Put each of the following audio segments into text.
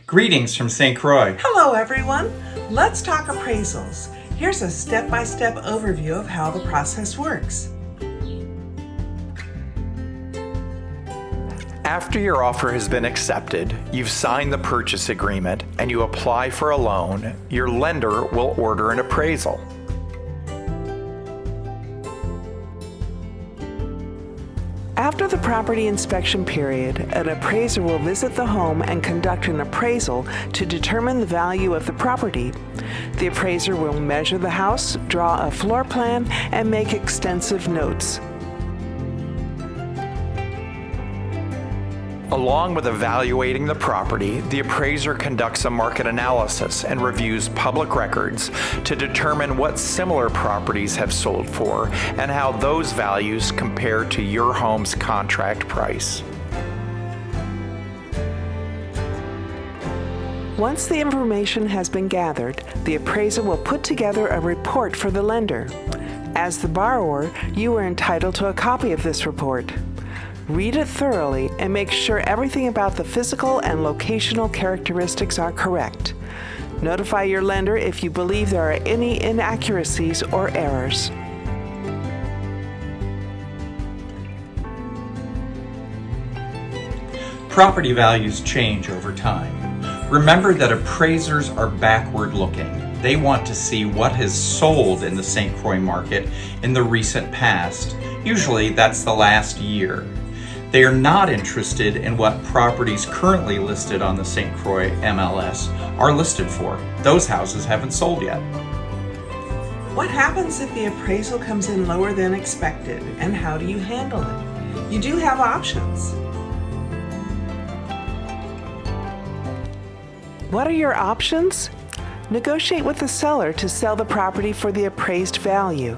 Greetings from St. Croix. Hello everyone, let's talk appraisals. Here's a step-by-step overview of how the process works. After your offer has been accepted, you've signed the purchase agreement, and you apply for a loan, your lender will order an appraisal. After the property inspection period, an appraiser will visit the home and conduct an appraisal to determine the value of the property. The appraiser will measure the house, draw a floor plan, and make extensive notes. Along with evaluating the property, the appraiser conducts a market analysis and reviews public records to determine what similar properties have sold for and how those values compare to your home's contract price. Once the information has been gathered, the appraiser will put together a report for the lender. As the borrower, you are entitled to a copy of this report. Read it thoroughly and make sure everything about the physical and locational characteristics are correct. Notify your lender if you believe there are any inaccuracies or errors. Property values change over time. Remember that appraisers are backward looking. They want to see what has sold in the St. Croix market in the recent past. Usually that's the last year. They are not interested in what properties currently listed on the St. Croix MLS are listed for. Those houses haven't sold yet. What happens if the appraisal comes in lower than expected, and how do you handle it? You do have options. What are your options? Negotiate with the seller to sell the property for the appraised value.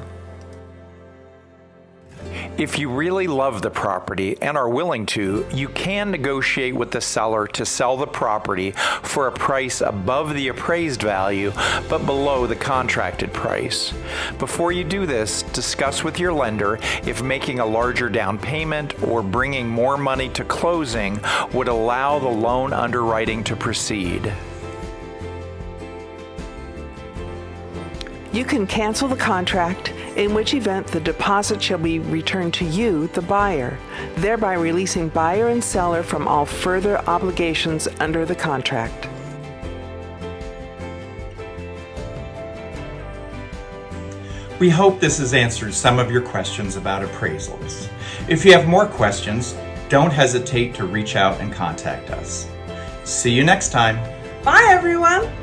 If you really love the property and are willing to, you can negotiate with the seller to sell the property for a price above the appraised value but below the contracted price. Before you do this, discuss with your lender if making a larger down payment or bringing more money to closing would allow the loan underwriting to proceed. You can cancel the contract, in which event the deposit shall be returned to you, the buyer, thereby releasing buyer and seller from all further obligations under the contract. We hope this has answered some of your questions about appraisals. If you have more questions, don't hesitate to reach out and contact us. See you next time. Bye everyone!